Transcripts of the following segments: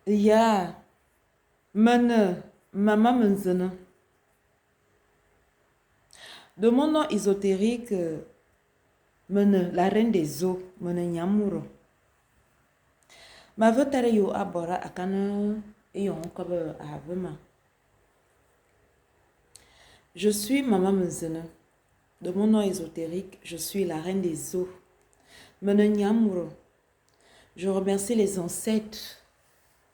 Ya, mene, mama menzene. De mon nom ésotérique, mene, la reine des eaux, mene nyamuro. Ma vetare yo abora akana eyon kobe avema. Je suis maman menzene. De mon nom ésotérique, je suis la reine des eaux, mene nyamuro. Je remercie les ancêtres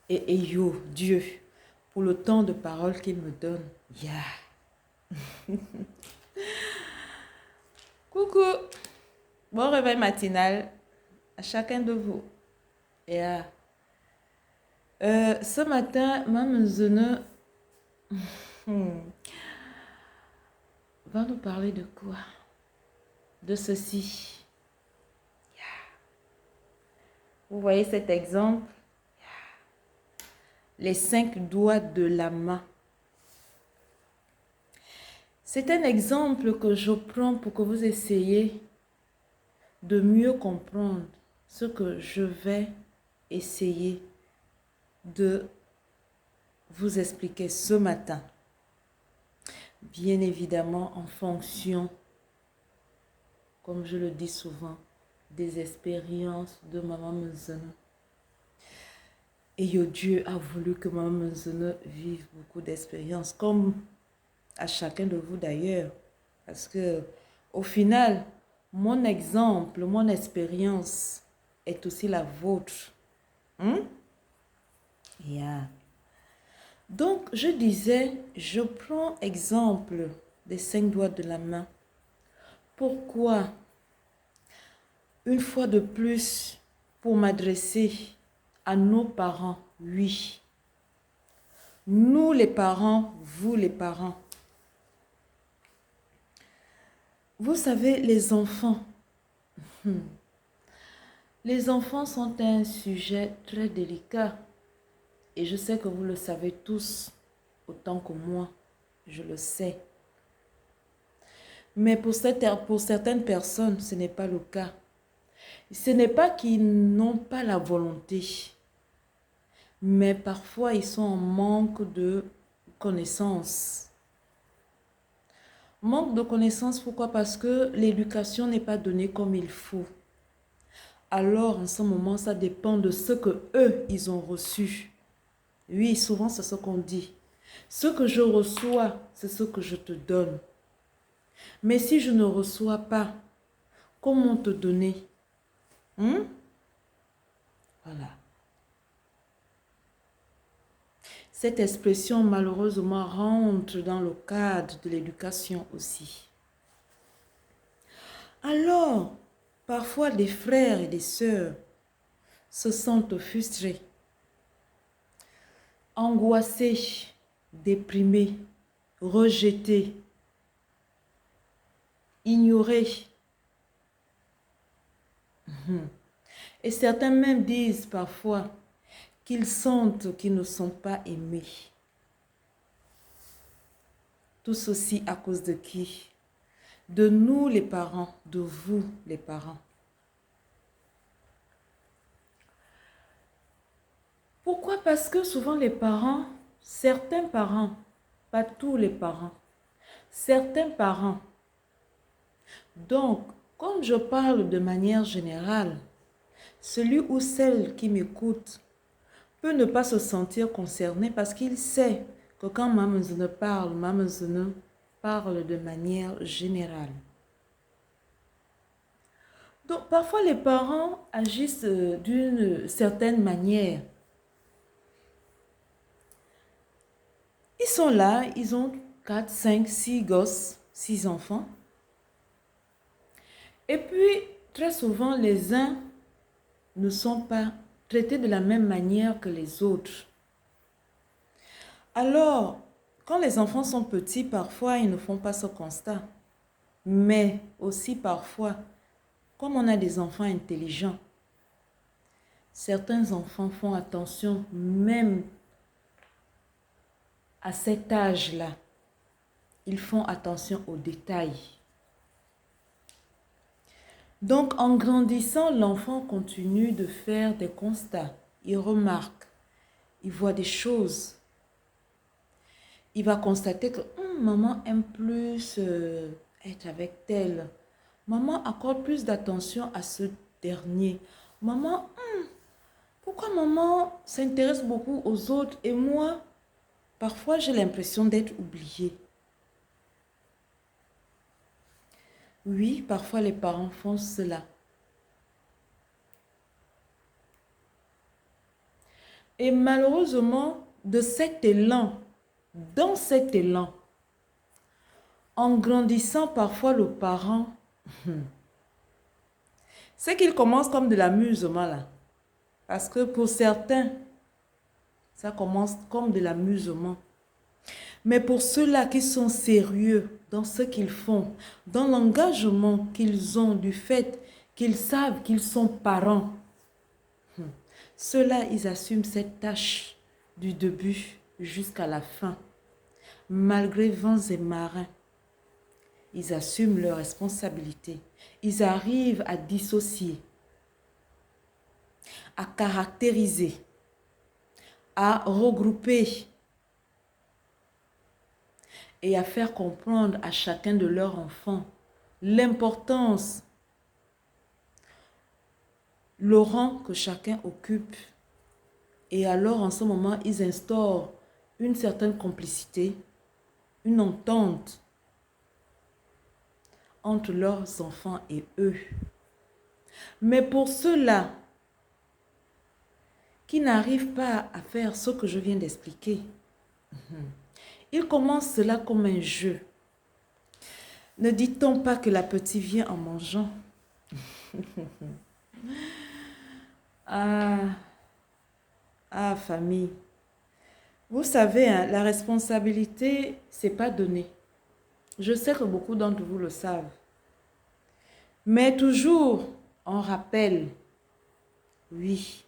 et Eyo, Dieu, pour le temps de parole qu'il me donne. Ya. Coucou, bon réveil matinal à chacun de vous. Yeah. Ce matin, Maman Zene va nous parler de quoi? De ceci. Yeah. Vous voyez cet exemple? Yeah. Les 5 doigts de la main. C'est un exemple que je prends pour que vous essayiez de mieux comprendre ce que je vais essayer de vous expliquer ce matin. Bien évidemment en fonction, comme je le dis souvent, des expériences de Maman Menzene. Et Dieu a voulu que Maman Menzene vive beaucoup d'expériences, comme à chacun de vous d'ailleurs. Parce que au final, mon exemple, mon expérience est aussi la vôtre. Yeah. Donc, je disais, je prends exemple des 5 doigts de la main. Pourquoi? Une fois de plus, pour m'adresser à nos parents, oui. Nous les parents, vous les parents. Vous savez, les enfants. Les enfants sont un sujet très délicat. Et je sais que vous le savez tous, autant que moi, je le sais. Mais pour certaines personnes, ce n'est pas le cas. Ce n'est pas qu'ils n'ont pas la volonté, mais parfois ils sont en manque de connaissances. Manque de connaissances, pourquoi? Parce que l'éducation n'est pas donnée comme il faut. Alors, en ce moment, ça dépend de ce que eux, ils ont reçu. Oui, souvent, c'est ce qu'on dit. Ce que je reçois, c'est ce que je te donne. Mais si je ne reçois pas, comment te donner? Voilà. Cette expression, malheureusement, rentre dans le cadre de l'éducation aussi. Alors, parfois, des frères et des sœurs se sentent frustrés, angoissés, déprimés, rejetés, ignorés. Et certains même disent parfois qu'ils sentent qu'ils ne sont pas aimés. Tout ceci à cause de qui? De nous les parents, de vous les parents. Pourquoi? Parce que souvent les parents, certains parents, pas tous les parents, certains parents. Donc, comme je parle de manière générale, celui ou celle qui m'écoute peut ne pas se sentir concerné parce qu'il sait que quand Maman Zene parle de manière générale. Donc, parfois, les parents agissent d'une certaine manière. Ils sont là, ils ont 4, 5, 6 gosses, 6 enfants. Et puis, très souvent, les uns ne sont pas traités de la même manière que les autres. Alors, quand les enfants sont petits, parfois, ils ne font pas ce constat. Mais aussi parfois, comme on a des enfants intelligents, certains enfants font attention même à cet âge-là. Ils font attention aux détails. Donc, en grandissant, l'enfant continue de faire des constats. Il remarque. il voit des choses. Il va constater que maman aime plus être avec tel. Maman accorde plus d'attention à ce dernier. Maman, pourquoi maman s'intéresse beaucoup aux autres et moi, parfois j'ai l'impression d'être oubliée. Oui, parfois les parents font cela. Et malheureusement, de cet élan, dans cet élan, en grandissant parfois le parent, c'est qu'il commence comme de l'amusement là. Parce que pour certains, ça commence comme de l'amusement. Mais pour ceux-là qui sont sérieux dans ce qu'ils font, dans l'engagement qu'ils ont du fait qu'ils savent qu'ils sont parents, ceux-là, ils assument cette tâche du début jusqu'à la fin. Malgré vents et marins, ils assument leurs responsabilités. Ils arrivent à dissocier, à caractériser, à regrouper et à faire comprendre à chacun de leurs enfants l'importance, le rang que chacun occupe. Et alors, en ce moment, ils instaurent une certaine complicité, une entente entre leurs enfants et eux. Mais pour ceux-là qui n'arrivent pas à faire ce que je viens d'expliquer, ils commencent cela comme un jeu. Ne dit-on pas que l'appétit vient en mangeant? Famille. Vous savez, hein, la responsabilité, c'est pas donné. Je sais que beaucoup d'entre vous le savent. Mais toujours, on rappelle. Oui,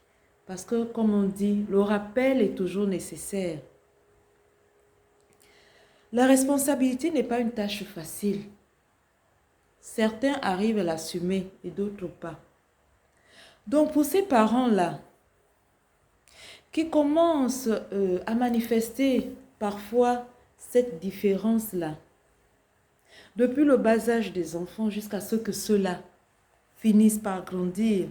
parce que comme on dit, le rappel est toujours nécessaire. La responsabilité n'est pas une tâche facile. Certains arrivent à l'assumer et d'autres pas. Donc pour ces parents-là, qui commencent à manifester parfois cette différence-là, depuis le bas âge des enfants jusqu'à ce que ceux-là finissent par grandir,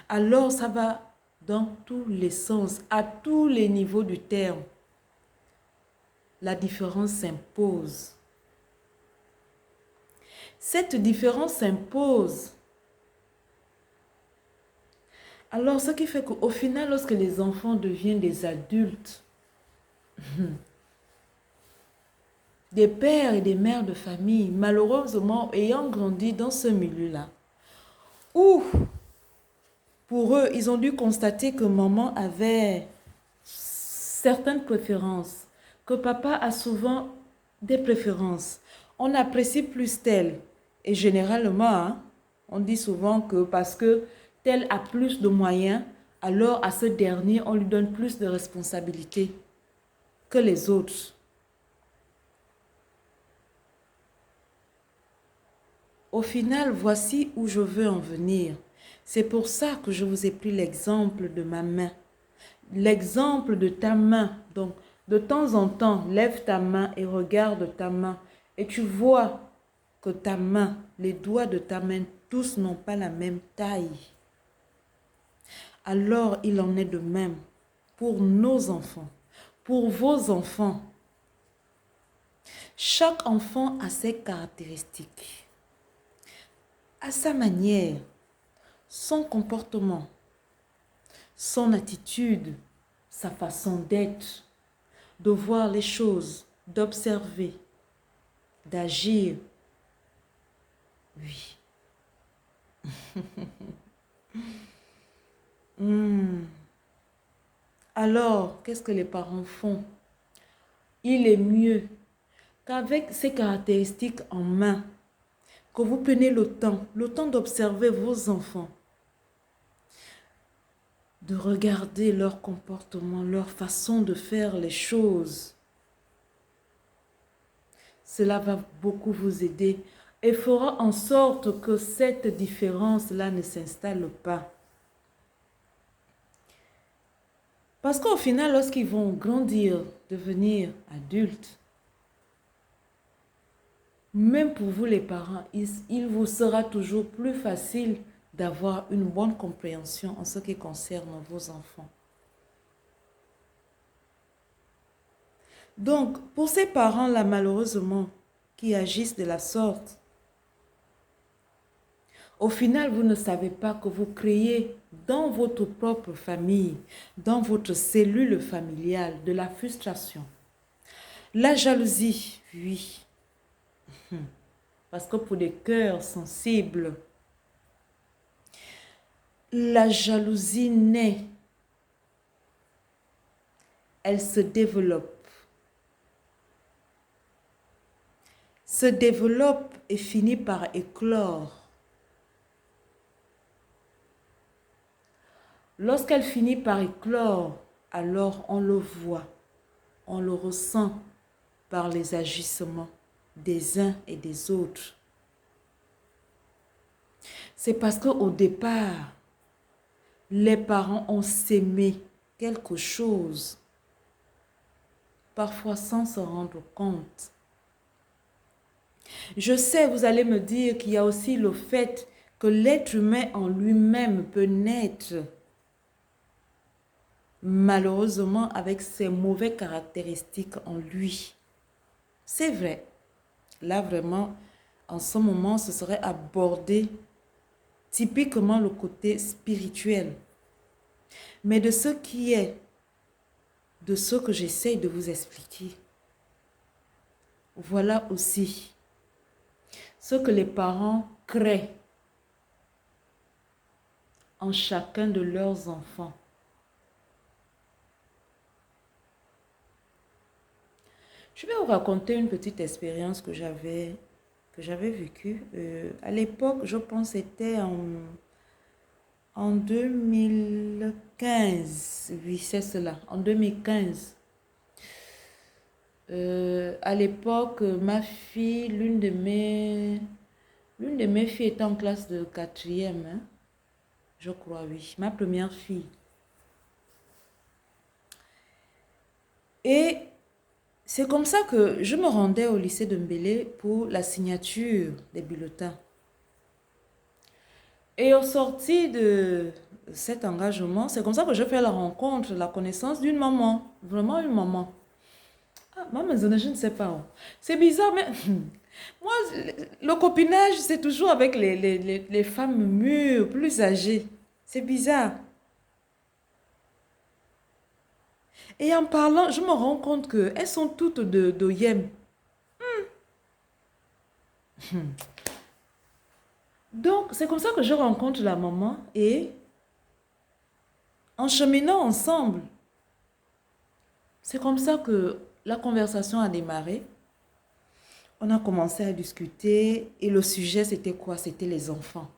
alors ça va dans tous les sens, à tous les niveaux du terme. La différence s'impose. Cette différence s'impose. Alors, ce qui fait qu'au final, lorsque les enfants deviennent des adultes, des pères et des mères de famille, malheureusement, ayant grandi dans ce milieu-là, où, pour eux, ils ont dû constater que maman avait certaines préférences, que papa a souvent des préférences. On apprécie plus tel. Et généralement, hein, on dit souvent que parce que tel a plus de moyens, alors à ce dernier, on lui donne plus de responsabilités que les autres. Au final, voici où je veux en venir. C'est pour ça que je vous ai pris l'exemple de ma main. L'exemple de ta main. Donc, de temps en temps, lève ta main et regarde ta main. Et tu vois que ta main, les doigts de ta main, tous n'ont pas la même taille. Alors, il en est de même pour nos enfants, pour vos enfants. Chaque enfant a ses caractéristiques, à sa manière, son comportement, son attitude, sa façon d'être, de voir les choses, d'observer, d'agir. Oui. Alors, qu'est-ce que les parents font? Il est mieux qu'avec ces caractéristiques en main, que vous prenez le temps d'observer vos enfants, de regarder leur comportement, leur façon de faire les choses. Cela va beaucoup vous aider et fera en sorte que cette différence-là ne s'installe pas. Parce qu'au final, lorsqu'ils vont grandir, devenir adultes, même pour vous les parents, il vous sera toujours plus facile d'avoir une bonne compréhension en ce qui concerne vos enfants. Donc, pour ces parents-là, malheureusement, qui agissent de la sorte, au final, vous ne savez pas que vous créez dans votre propre famille, dans votre cellule familiale, de la frustration. La jalousie, oui. Parce que pour des cœurs sensibles, la jalousie naît. Elle se développe. Se développe et finit par éclore. Lorsqu'elle finit par éclore, alors on le voit, on le ressent par les agissements des uns et des autres. C'est parce qu'au départ, les parents ont sémé quelque chose, parfois sans se rendre compte. Je sais, vous allez me dire qu'il y a aussi le fait que l'être humain en lui-même peut naître malheureusement avec ses mauvaises caractéristiques en lui. C'est vrai. Là, vraiment, en ce moment, ce serait aborder typiquement le côté spirituel. Mais de ce qui est, de ce que j'essaie de vous expliquer, voilà aussi ce que les parents créent en chacun de leurs enfants. Je vais vous raconter une petite expérience que j'avais vécue. À l'époque, je pense que c'était en 2015. Oui, c'est cela, en 2015. À l'époque, ma fille, l'une de mes filles était en classe de quatrième, hein, je crois, oui, ma première fille. Et c'est comme ça que je me rendais au lycée de Mbélé pour la signature des bulletins. Et au sorti de cet engagement, c'est comme ça que je fais la rencontre, la connaissance d'une maman, vraiment une maman. Ah, maman, je ne sais pas. C'est bizarre, mais moi, le copinage, c'est toujours avec les femmes mûres, plus âgées. C'est bizarre. Et en parlant, je me rends compte qu'elles sont toutes de Yem. Donc, c'est comme ça que je rencontre la maman et en cheminant ensemble, c'est comme ça que la conversation a démarré. On a commencé à discuter et le sujet, c'était quoi? C'était les enfants.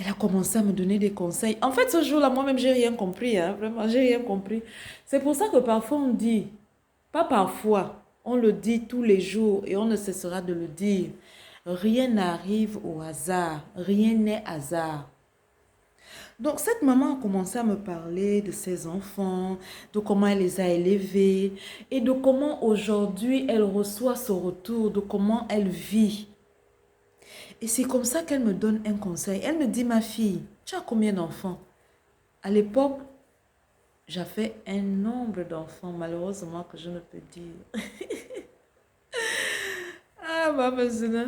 Elle a commencé à me donner des conseils. En fait, ce jour-là, moi-même, j'ai rien compris. Hein, vraiment, j'ai rien compris. C'est pour ça que parfois on dit, pas parfois, on le dit tous les jours et on ne cessera de le dire. Rien n'arrive au hasard. Rien n'est hasard. Donc, cette maman a commencé à me parler de ses enfants, de comment elle les a élevés et de comment aujourd'hui elle reçoit ce retour, de comment elle vit. Et c'est comme ça qu'elle me donne un conseil. Elle me dit, ma fille, tu as combien d'enfants? À l'époque, j'avais un nombre d'enfants, malheureusement, que je ne peux dire. Ah, maman, Zina.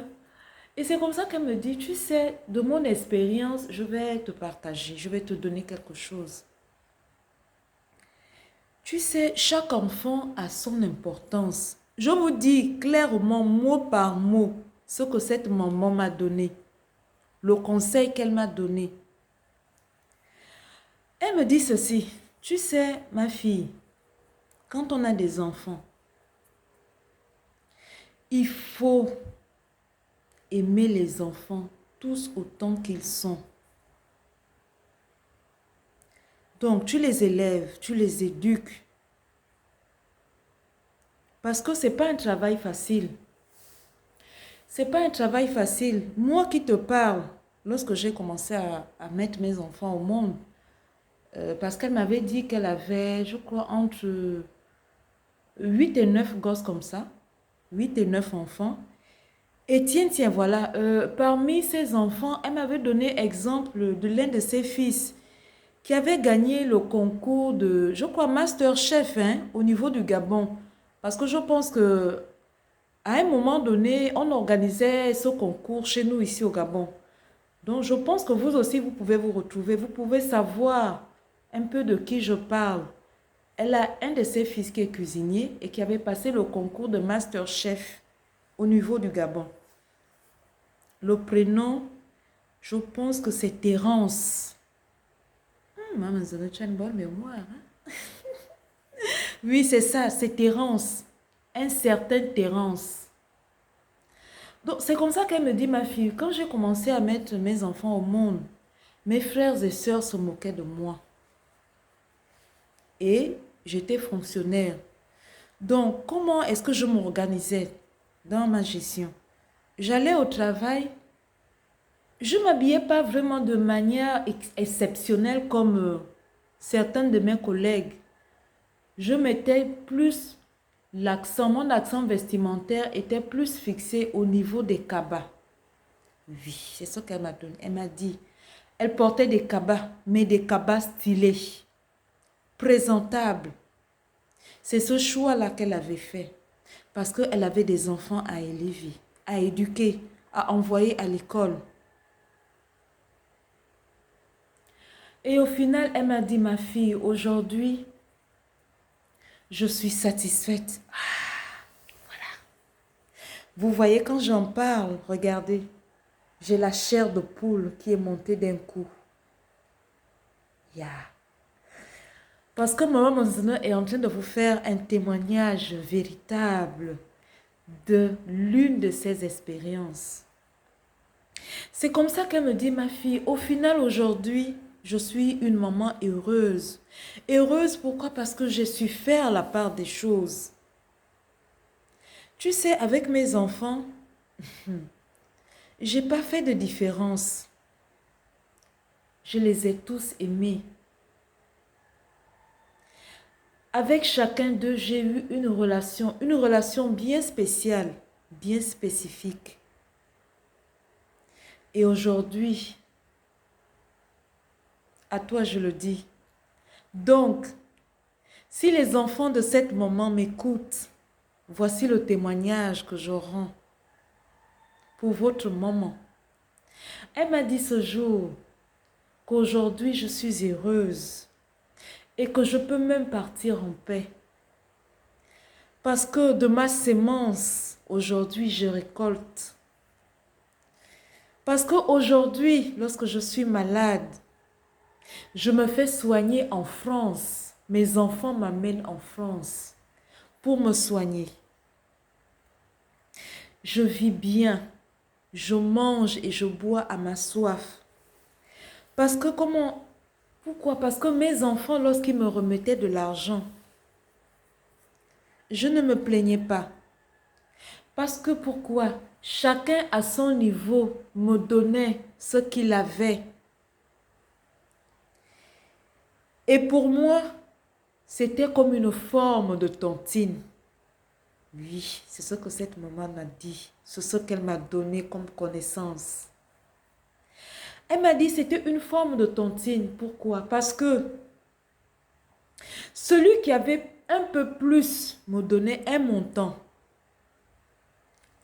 Et c'est comme ça qu'elle me dit, tu sais, de mon expérience, je vais te partager, je vais te donner quelque chose. Tu sais, chaque enfant a son importance. Je vous dis clairement, mot par mot, ce que cette maman m'a donné, le conseil qu'elle m'a donné. Elle me dit ceci, tu sais, ma fille, quand on a des enfants, il faut aimer les enfants tous autant qu'ils sont. Donc, tu les élèves, tu les éduques. Parce que ce n'est pas un travail facile. Ce n'est pas un travail facile. Moi qui te parle, lorsque j'ai commencé à mettre mes enfants au monde, parce qu'elle m'avait dit qu'elle avait, je crois, entre 8 et 9 gosses comme ça, 8 et 9 enfants. Et tiens, voilà, parmi ces enfants, elle m'avait donné exemple de l'un de ses fils qui avait gagné le concours de, je crois, Master Chef, hein, au niveau du Gabon. Parce que je pense que à un moment donné, on organisait ce concours chez nous ici au Gabon. Donc, je pense que vous aussi, vous pouvez vous retrouver, vous pouvez savoir un peu de qui je parle. Elle a un de ses fils qui est cuisinier et qui avait passé le concours de Master Chef au niveau du Gabon. Le prénom, je pense que c'est Terence. Maman, tu as une bonne mémoire. Hein? Oui, c'est ça, c'est Terence. Un certain Terence. Donc, c'est comme ça qu'elle me dit, ma fille, quand j'ai commencé à mettre mes enfants au monde, mes frères et sœurs se moquaient de moi. Et j'étais fonctionnaire. Donc, comment est-ce que je m'organisais dans ma gestion? J'allais au travail, je ne m'habillais pas vraiment de manière exceptionnelle comme certains de mes collègues. Je mettais plus l'accent, mon accent vestimentaire était plus fixé au niveau des cabas. Oui, c'est ce qu'elle m'a donné. Elle m'a dit, elle portait des cabas, mais des cabas stylés, présentables. C'est ce choix-là qu'elle avait fait. Parce qu'elle avait des enfants à élever, à éduquer, à envoyer à l'école. Et au final, elle m'a dit, ma fille, aujourd'hui, je suis satisfaite. Vous voyez, quand j'en parle, regardez, j'ai la chair de poule qui est montée d'un coup. Yeah. Parce que Maman Monzano est en train de vous faire un témoignage véritable de l'une de ses expériences. C'est comme ça qu'elle me dit, ma fille, au final aujourd'hui, je suis une maman heureuse. Heureuse pourquoi? Parce que j'ai su faire la part des choses. Tu sais, avec mes enfants, j'ai pas fait de différence. Je les ai tous aimés. Avec chacun d'eux, j'ai eu une relation bien spéciale, bien spécifique. Et aujourd'hui, à toi je le dis. Donc, si les enfants de cette maman m'écoutent, voici le témoignage que je rends pour votre maman. Elle m'a dit ce jour qu'aujourd'hui je suis heureuse et que je peux même partir en paix. Parce que de ma sémence, aujourd'hui je récolte. Parce qu'aujourd'hui, lorsque je suis malade, je me fais soigner en France. Mes enfants m'amènent en France pour me soigner. Je vis bien. Je mange et je bois à ma soif. Parce que comment? Pourquoi? Parce que mes enfants, lorsqu'ils me remettaient de l'argent, je ne me plaignais pas. Parce que pourquoi? Chacun à son niveau me donnait ce qu'il avait. Et pour moi, c'était comme une forme de tontine. Oui, c'est ce que cette maman m'a dit. C'est ce qu'elle m'a donné comme connaissance. Elle m'a dit que c'était une forme de tontine. Pourquoi? Parce que celui qui avait un peu plus me donnait un montant.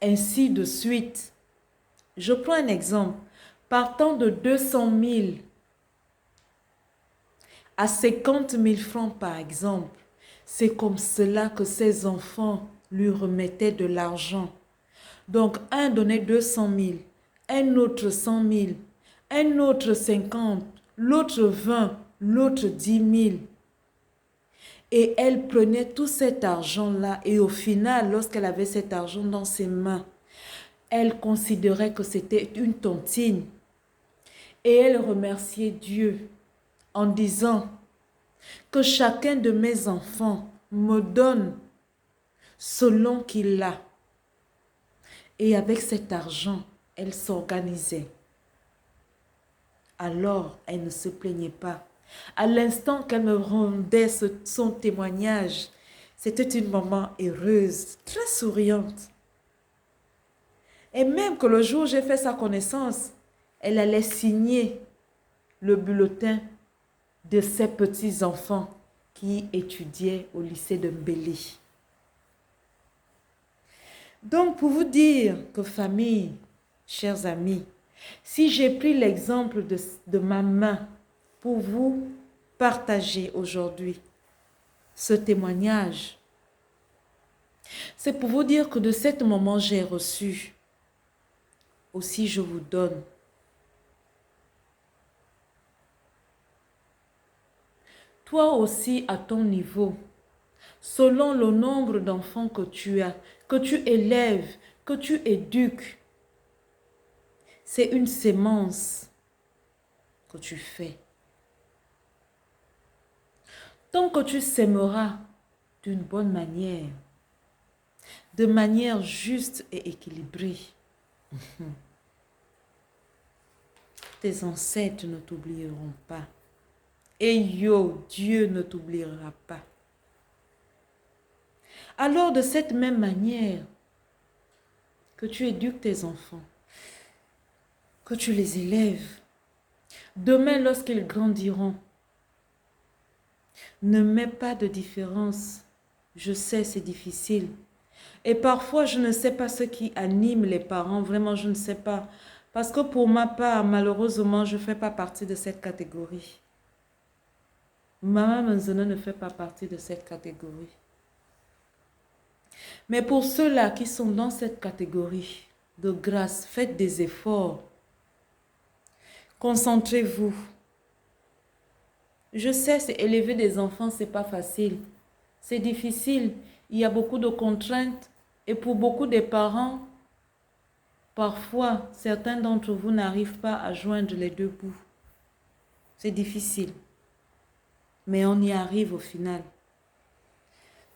Ainsi de suite. Je prends un exemple. Partant de 200 000 à 50 000 francs par exemple, c'est comme cela que ses enfants lui remettaient de l'argent. Donc, un donnait 200 000, un autre 100 000, un autre 50, l'autre 20, l'autre 10 000. Et elle prenait tout cet argent-là et au final, lorsqu'elle avait cet argent dans ses mains, elle considérait que c'était une tontine. Et elle remerciait Dieu en disant que chacun de mes enfants me donne selon qu'il a. Et avec cet argent, elle s'organisait. Alors, elle ne se plaignait pas. À l'instant qu'elle me rendait son témoignage, c'était une maman heureuse, très souriante. Et même que le jour où j'ai fait sa connaissance, elle allait signer le bulletin de ses petits-enfants qui étudiaient au lycée de Mbéli. Donc, pour vous dire que famille, chers amis, si j'ai pris l'exemple de ma main pour vous partager aujourd'hui ce témoignage, c'est pour vous dire que de cet moment, j'ai reçu. Aussi, je vous donne. Toi aussi, à ton niveau, selon le nombre d'enfants que tu as, que tu élèves, que tu éduques, c'est une sémence que tu fais. Tant que tu sèmeras d'une bonne manière, de manière juste et équilibrée, tes ancêtres ne t'oublieront pas. Et yo, Dieu ne t'oubliera pas. Alors de cette même manière que tu éduques tes enfants, que tu les élèves, demain lorsqu'ils grandiront, ne mets pas de différence. Je sais, c'est difficile. Et parfois, je ne sais pas ce qui anime les parents. Vraiment, je ne sais pas. Parce que pour ma part, malheureusement, je ne fais pas partie de cette catégorie. Maman Menzene ne fait pas partie de cette catégorie. Mais pour ceux-là qui sont dans cette catégorie, de grâce, faites des efforts. Concentrez-vous. Je sais, c'est élever des enfants, c'est pas facile. C'est difficile. Il y a beaucoup de contraintes. Et pour beaucoup de parents, parfois, certains d'entre vous n'arrivent pas à joindre les deux bouts. C'est difficile. Mais on y arrive au final.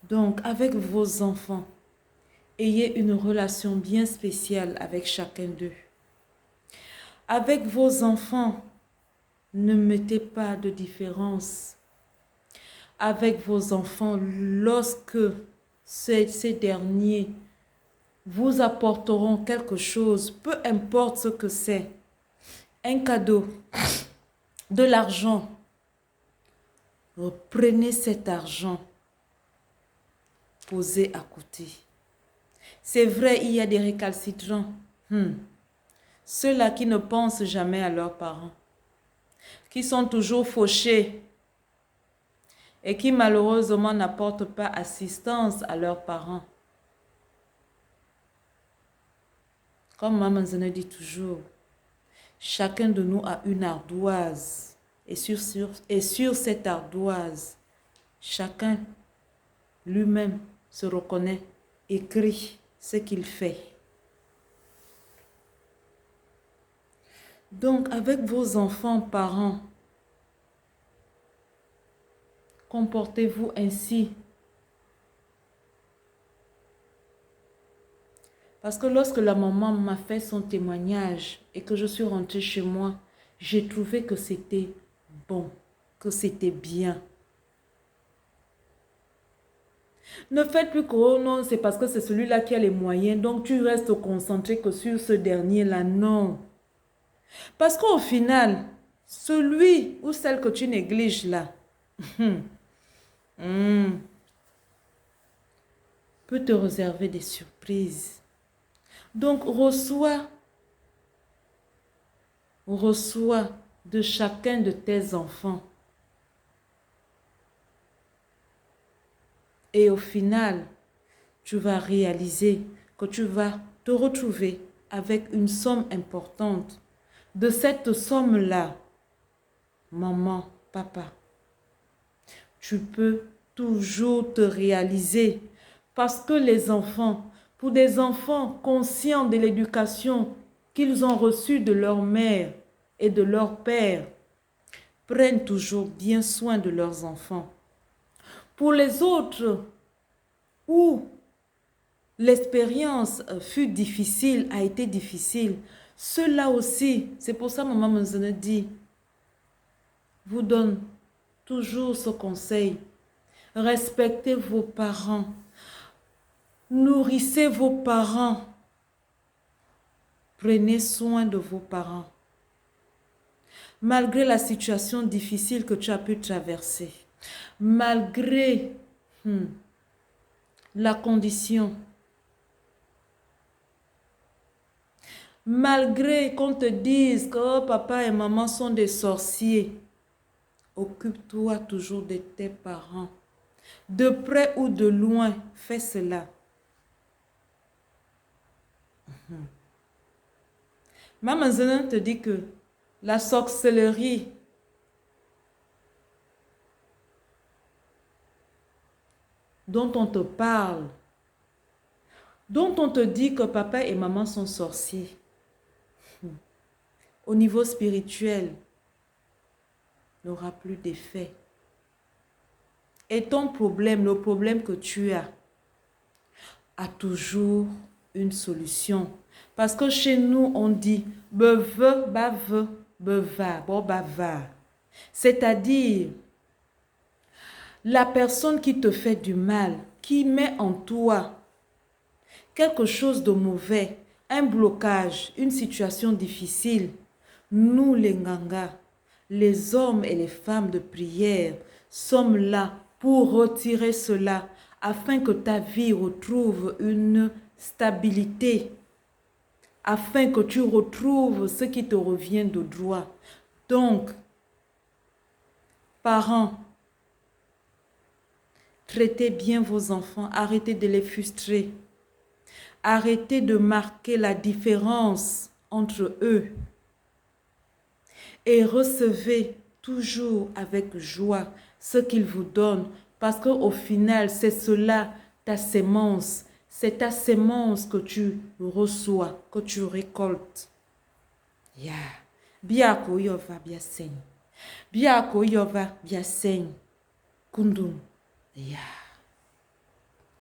Donc, avec vos enfants, ayez une relation bien spéciale avec chacun d'eux. Avec vos enfants, ne mettez pas de différence. Avec vos enfants, lorsque ces derniers vous apporteront quelque chose, peu importe ce que c'est, un cadeau, de l'argent, reprenez cet argent, posez à côté. C'est vrai, il y a des récalcitrants. Ceux-là qui ne pensent jamais à leurs parents, qui sont toujours fauchés et qui malheureusement n'apportent pas assistance à leurs parents. Comme Maman Zene dit toujours, chacun de nous a une ardoise. Et sur cette ardoise, chacun lui-même se reconnaît, écrit ce qu'il fait. Donc, avec vos enfants, parents, comportez-vous ainsi. Parce que lorsque la maman m'a fait son témoignage et que je suis rentrée chez moi, j'ai trouvé que c'était bon, que c'était bien. Ne faites plus que, oh non, c'est parce que c'est celui-là qui a les moyens, donc tu restes concentré que sur ce dernier-là. Non. Parce qu'au final, celui ou celle que tu négliges là, peut te réserver des surprises. Donc, reçois de chacun de tes enfants. Et au final, tu vas réaliser que tu vas te retrouver avec une somme importante. De cette somme-là, maman, papa, tu peux toujours te réaliser. Parce que les enfants, pour des enfants conscients de l'éducation qu'ils ont reçue de leur mère et de leur père, prennent toujours bien soin de leurs enfants. Pour les autres, où l'expérience fut difficile, a été difficile, ceux-là aussi, c'est pour ça maman Menzene dit, vous donne toujours ce conseil. Respectez vos parents. Nourrissez vos parents. Prenez soin de vos parents. Malgré la situation difficile que tu as pu traverser, malgré la condition, malgré qu'on te dise que oh, papa et maman sont des sorciers, occupe-toi toujours de tes parents. De près ou de loin, fais cela. Maman Zénan te dit que la sorcellerie dont on te parle, dont on te dit que papa et maman sont sorciers, au niveau spirituel, n'aura plus d'effet. Et ton problème, le problème que tu as, a toujours une solution. Parce que chez nous, on dit « beve, bave, beva, bo bava ». C'est-à-dire, la personne qui te fait du mal, qui met en toi quelque chose de mauvais, un blocage, une situation difficile, nous les Nganga, les hommes et les femmes de prière, sommes là pour retirer cela afin que ta vie retrouve une stabilité, afin que tu retrouves ce qui te revient de droit. Donc, parents, traitez bien vos enfants, arrêtez de les frustrer, arrêtez de marquer la différence entre eux et recevez toujours avec joie ce qu'ils vous donnent, parce qu'au final, c'est cela, ta sémence. C'est ta sémence que tu reçois, que tu récoltes. Yeah. Biako yova biaseng. Biako yova biaseng. Kundun. Yeah.